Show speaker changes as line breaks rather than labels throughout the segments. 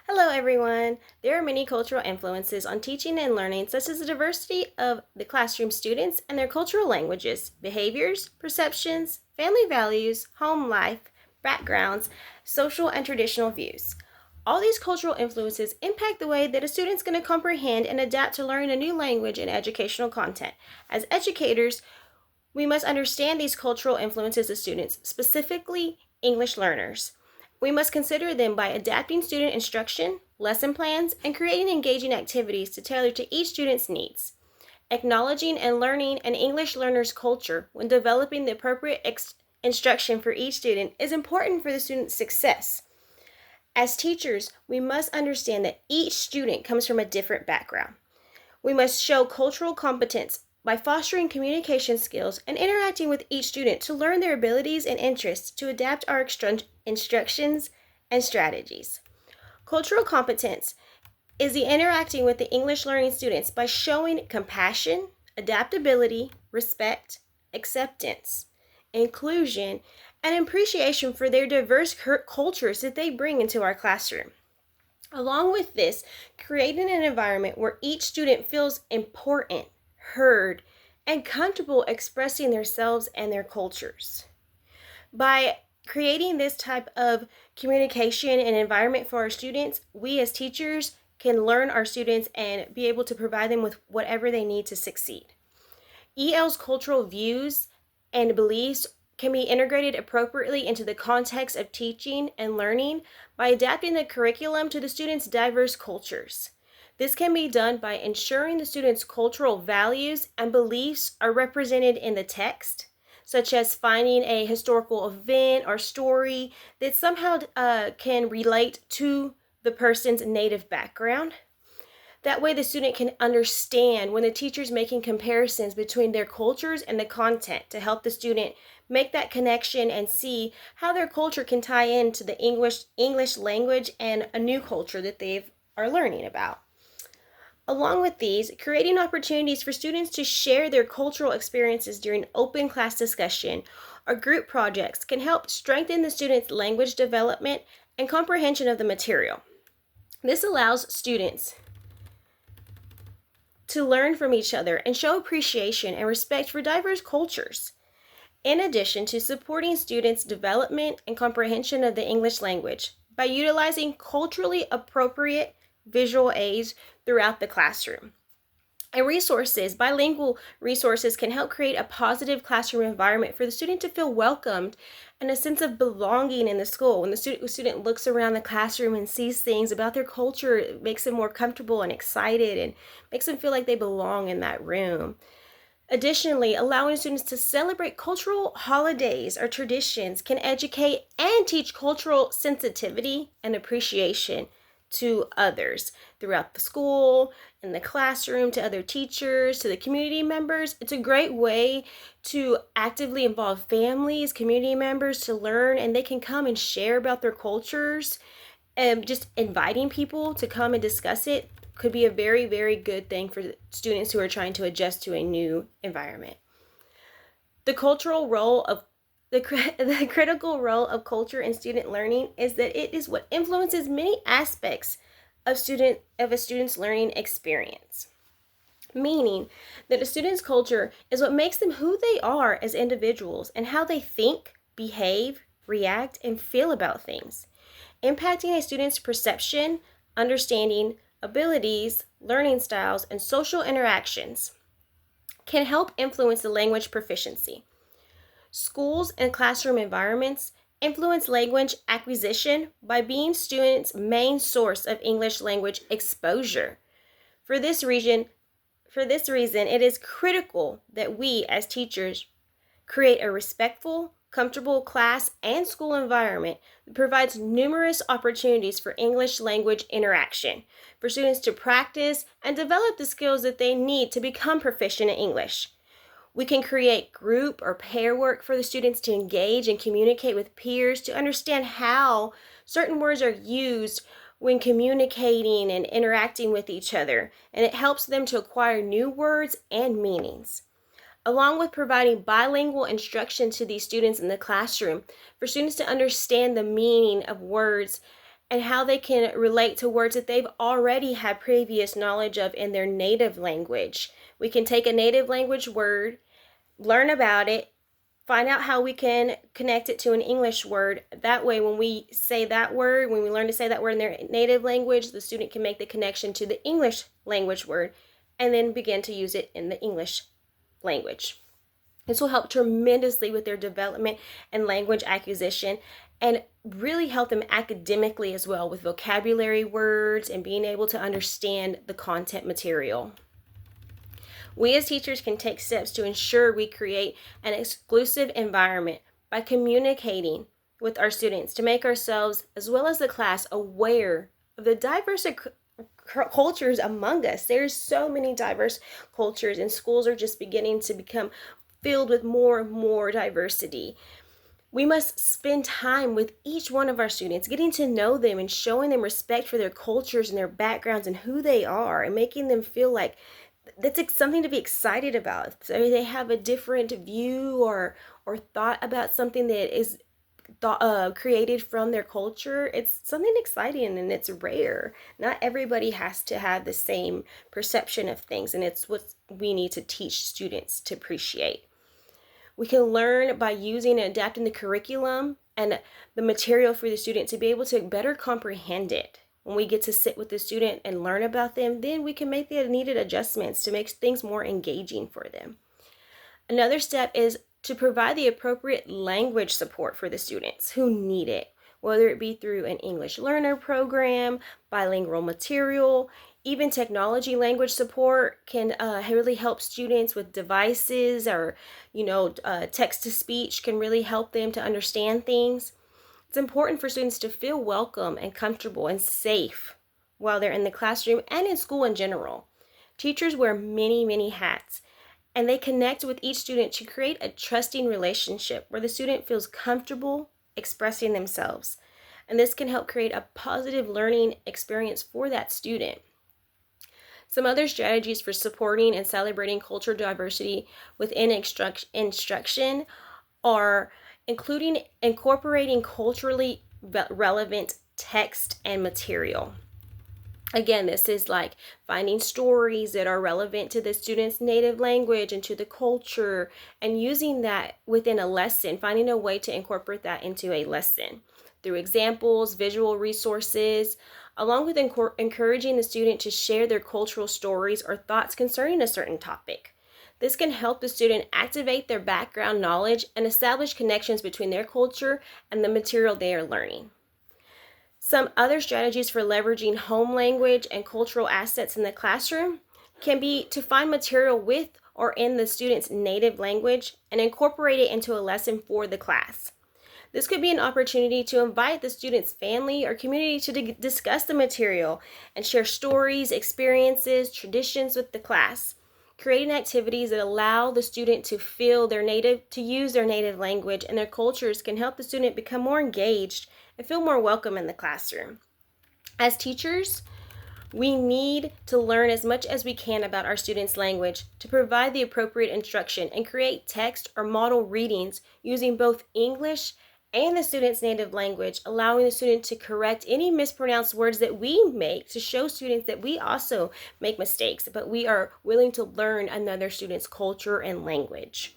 Hello, everyone. There are many cultural influences on teaching and learning, such as the diversity of the classroom students and their cultural languages, behaviors, perceptions, family values, home life, backgrounds, social and traditional views. All these cultural influences impact the way that a student's going to comprehend and adapt to learning a new language and educational content. As educators, we must understand these cultural influences of students, specifically English learners. We must consider them by adapting student instruction, lesson plans, and creating engaging activities to tailor to each student's needs. Acknowledging and learning an English learner's culture when developing the appropriate instruction for each student is important for the student's success. As teachers, we must understand that each student comes from a different background. We must show cultural competence by fostering communication skills and interacting with each student to learn their abilities and interests to adapt our instructions and strategies. Cultural competence is the interacting with the English learning students by showing compassion, adaptability, respect, acceptance, inclusion, and appreciation for their diverse cultures that they bring into our classroom. Along with this, creating an environment where each student feels important, heard, and comfortable expressing themselves and their cultures. By creating this type of communication and environment for our students, we as teachers can learn our students and be able to provide them with whatever they need to succeed. EL's cultural views and beliefs can be integrated appropriately into the context of teaching and learning by adapting the curriculum to the students' diverse cultures. This can be done by ensuring the students' cultural values and beliefs are represented in the text, such as finding a historical event or story that somehow can relate to the person's native background. That way the student can understand when the teacher's making comparisons between their cultures and the content to help the student make that connection and see how their culture can tie into the English language and a new culture that they are learning about. Along with these, creating opportunities for students to share their cultural experiences during open class discussion or group projects can help strengthen the students' language development and comprehension of the material. This allows students to learn from each other and show appreciation and respect for diverse cultures. In addition to supporting students' development and comprehension of the English language by utilizing culturally appropriate visual aids throughout the classroom. And bilingual resources can help create a positive classroom environment for the student to feel welcomed and a sense of belonging in the school. When the student looks around the classroom and sees things about their culture, it makes them more comfortable and excited and makes them feel like they belong in that room. Additionally, allowing students to celebrate cultural holidays or traditions can educate and teach cultural sensitivity and appreciation to others throughout the school, in the classroom, to other teachers, to the community members. It's a great way to actively involve families, community members to learn, and they can come and share about their cultures. And just inviting people to come and discuss it could be a very, very good thing for students who are trying to adjust to a new environment. The cultural role of the critical role of culture in student learning is that it is what influences many aspects of a student's learning experience. Meaning that a student's culture is what makes them who they are as individuals and how they think, behave, react, and feel about things, impacting a student's perception, understanding, abilities, learning styles, and social interactions. Can help influence the language proficiency. Schools and classroom environments influence language acquisition by being students' main source of English language exposure. For this reason, it is critical that we as teachers create a respectful, comfortable class and school environment that provides numerous opportunities for English language interaction for students to practice and develop the skills that they need to become proficient in English. We can create group or pair work for the students to engage and communicate with peers to understand how certain words are used when communicating and interacting with each other, and it helps them to acquire new words and meanings. Along with providing bilingual instruction to these students in the classroom, for students to understand the meaning of words and how they can relate to words that they've already had previous knowledge of in their native language. We can take a native language word, learn about it, find out how we can connect it to an English word. That way, when we say that word, when we learn to say that word in their native language, the student can make the connection to the English language word and then begin to use it in the English language. This will help tremendously with their development and language acquisition, and really help them academically as well with vocabulary words and being able to understand the content material. We as teachers can take steps to ensure we create an exclusive environment by communicating with our students to make ourselves, as well as the class, aware of the diverse cultures among us. There's so many diverse cultures, and schools are just beginning to become filled with more and more diversity. We must spend time with each one of our students, getting to know them and showing them respect for their cultures and their backgrounds and who they are, and making them feel like that's something to be excited about. So they have a different view or thought about something that is created from their culture. It's something exciting and it's rare. Not everybody has to have the same perception of things, and it's what we need to teach students to appreciate. We can learn by using and adapting the curriculum and the material for the student to be able to better comprehend it. When we get to sit with the student and learn about them, then we can make the needed adjustments to make things more engaging for them. Another step is to provide the appropriate language support for the students who need it, whether it be through an English learner program, bilingual material, even technology language support can really help students with devices, or text-to-speech can really help them to understand things. It's important for students to feel welcome and comfortable and safe while they're in the classroom and in school in general. Teachers wear many, many hats, and they connect with each student to create a trusting relationship where the student feels comfortable expressing themselves. And this can help create a positive learning experience for that student. Some other strategies for supporting and celebrating cultural diversity within instruction are incorporating culturally relevant text and material. Again, this is like finding stories that are relevant to the student's native language and to the culture, and using that within a lesson, finding a way to incorporate that into a lesson through examples, visual resources, along with encouraging the student to share their cultural stories or thoughts concerning a certain topic. This can help the student activate their background knowledge and establish connections between their culture and the material they are learning. Some other strategies for leveraging home language and cultural assets in the classroom can be to find material with or in the student's native language and incorporate it into a lesson for the class. This could be an opportunity to invite the student's family or community to discuss the material and share stories, experiences, traditions with the class. Creating activities that allow the student to use their native language and their cultures can help the student become more engaged and feel more welcome in the classroom. As teachers, we need to learn as much as we can about our students' language to provide the appropriate instruction and create text or model readings using both English and the student's native language, allowing the student to correct any mispronounced words that we make to show students that we also make mistakes, but we are willing to learn another student's culture and language.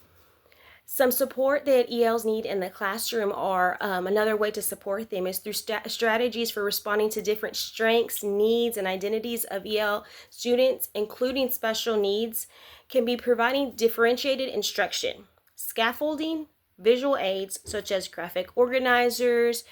Some support that ELs need in the classroom are another way to support them is through strategies for responding to different strengths, needs, and identities of EL students, including special needs, can be providing differentiated instruction, scaffolding, visual aids such as graphic organizers,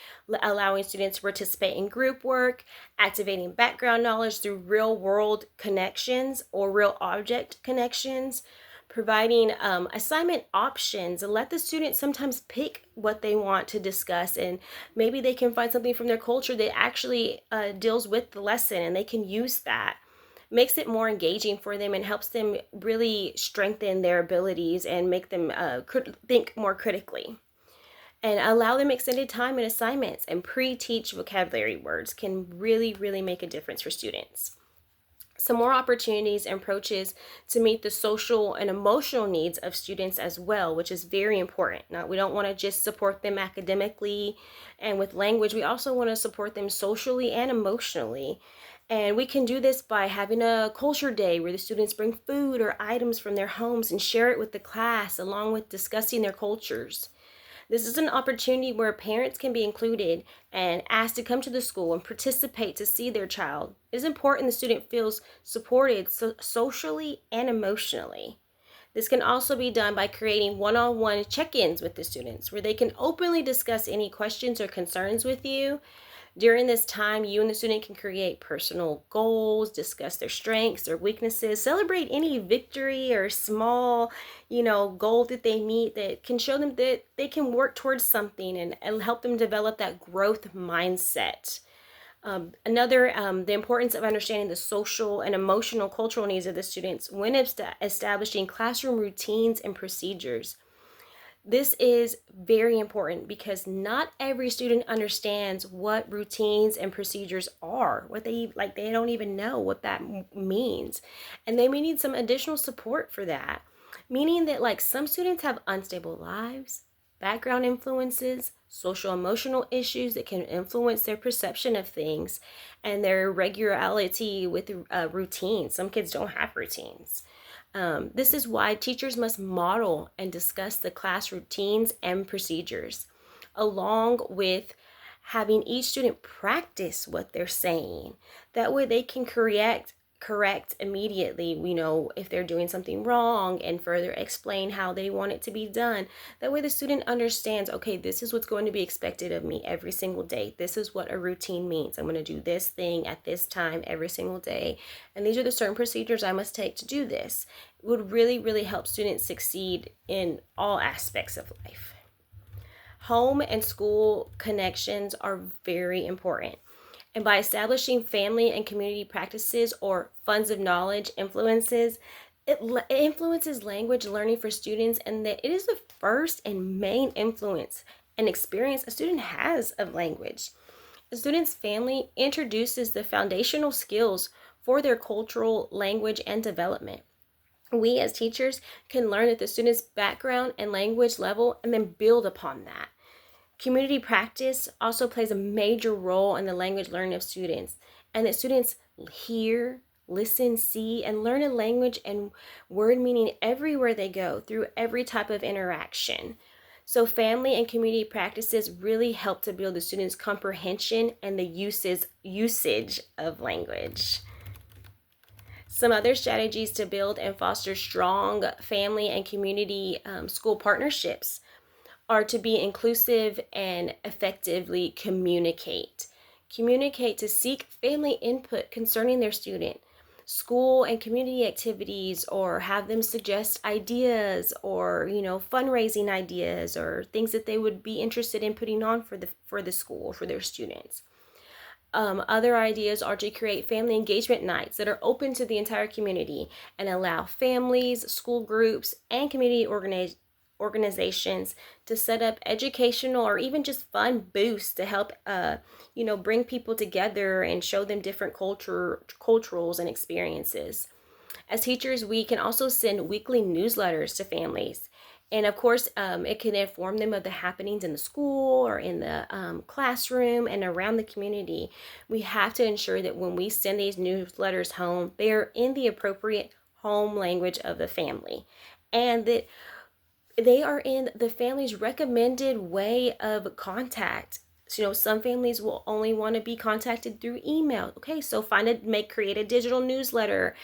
allowing students to participate in group work, activating background knowledge through real-world connections or real object connections, providing assignment options and let the students sometimes pick what they want to discuss, and maybe they can find something from their culture that actually deals with the lesson and they can use that. Makes it more engaging for them and helps them really strengthen their abilities and make them think more critically. And allow them extended time in assignments and pre-teach vocabulary words can really, really make a difference for students. Some more opportunities and approaches to meet the social and emotional needs of students as well, which is very important. Now, we don't want to just support them academically and with language. We also want to support them socially and emotionally. And we can do this by having a culture day where the students bring food or items from their homes and share it with the class, along with discussing their cultures. This is an opportunity where parents can be included and asked to come to the school and participate to see their child. It is important the student feels supported socially and emotionally. This can also be done by creating one-on-one check-ins with the students where they can openly discuss any questions or concerns with you. During this time, you and the student can create personal goals, discuss their strengths, their weaknesses, celebrate any victory or small, goal that they meet that can show them that they can work towards something and help them develop that growth mindset. The importance of understanding the social and emotional cultural needs of the students when establishing classroom routines and procedures. This is very important because not every student understands what routines and procedures are, they don't even know what that means. And they may need some additional support for that, meaning that some students have unstable lives, background influences, social emotional issues that can influence their perception of things and their regularity with routines. Some kids don't have routines. This is why teachers must model and discuss the class routines and procedures, along with having each student practice what they're saying. That way they can correct immediately, if they're doing something wrong, and further explain how they want it to be done. That way the student understands, okay, this is what's going to be expected of me every single day. This is what a routine means. I'm going to do this thing at this time every single day. And these are the certain procedures I must take to do this. It would really, really help students succeed in all aspects of life. Home and school connections are very important. And by establishing family and community practices or funds of knowledge it influences language learning for students, and that it is the first and main influence and experience a student has of language. The student's family introduces the foundational skills for their cultural language and development. We as teachers can learn at the student's background and language level and then build upon that. Community practice also plays a major role in the language learning of students, and that students hear, listen, see, and learn a language and word meaning everywhere they go through every type of interaction. So family and community practices really help to build the students' comprehension and the usage of language. Some other strategies to build and foster strong family and community school partnerships are to be inclusive and effectively communicate. Communicate to seek family input concerning their student, school and community activities, or have them suggest ideas or fundraising ideas or things that they would be interested in putting on for the school, for their students. Other ideas are to create family engagement nights that are open to the entire community and allow families, school groups, and community organizations to set up educational or even just fun boosts to help bring people together and show them different culturals and experiences. As teachers, we can also send weekly newsletters to families, and of course it can inform them of the happenings in the school or in the classroom and around the community. We have to ensure that when we send these newsletters home, they are in the appropriate home language of the family, and that they are in the family's recommended way of contact. So, some families will only want to be contacted through email. Okay, so create a digital newsletter.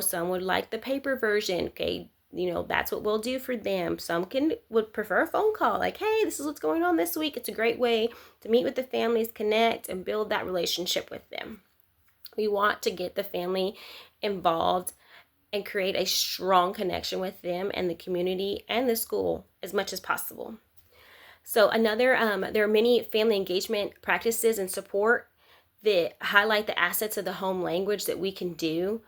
Some would like the paper version. Okay, that's what we'll do for them. Some would prefer a phone call. Like, hey, this is what's going on this week. It's a great way to meet with the families, connect, and build that relationship with them. We want to get the family involved and create a strong connection with them and the community and the school as much as possible. So there are many family engagement practices and support that highlight the assets of the home language that we can do.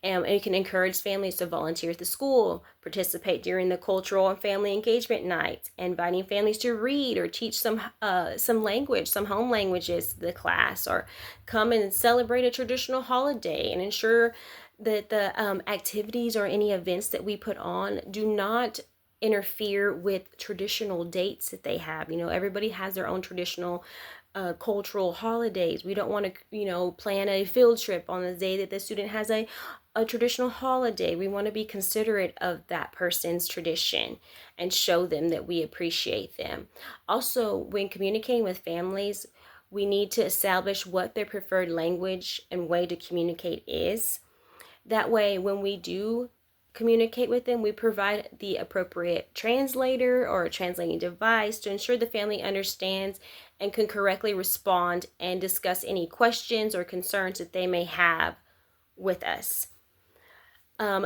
And it can encourage families to volunteer at the school, participate during the cultural and family engagement nights, inviting families to read or teach some language, some home languages to the class, or come and celebrate a traditional holiday, and ensure that the activities or any events that we put on do not interfere with traditional dates that they have. Everybody has their own traditional cultural holidays. We don't want to, plan a field trip on the day that the student has a traditional holiday. We want to be considerate of that person's tradition and show them that we appreciate them. Also, when communicating with families, we need to establish what their preferred language and way to communicate is. That way, when we do communicate with them, we provide the appropriate translator or a translating device to ensure the family understands and can correctly respond and discuss any questions or concerns that they may have with us.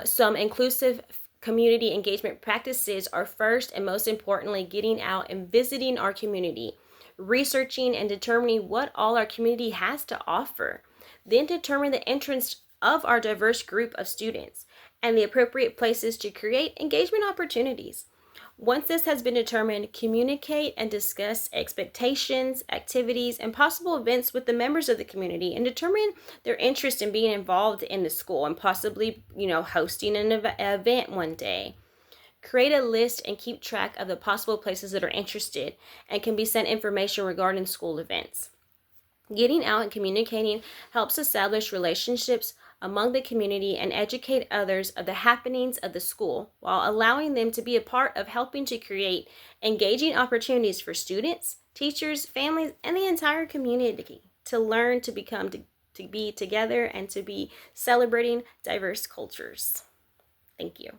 Some inclusive community engagement practices are first and most importantly getting out and visiting our community, researching and determining what all our community has to offer, then determine the interests of our diverse group of students and the appropriate places to create engagement opportunities. Once this has been determined, communicate and discuss expectations, activities, and possible events with the members of the community and determine their interest in being involved in the school and possibly, hosting an event one day. Create a list and keep track of the possible places that are interested and can be sent information regarding school events. Getting out and communicating helps establish relationships among the community and educate others of the happenings of the school while allowing them to be a part of helping to create engaging opportunities for students, teachers, families, and the entire community to learn to become to be together and to be celebrating diverse cultures. Thank you.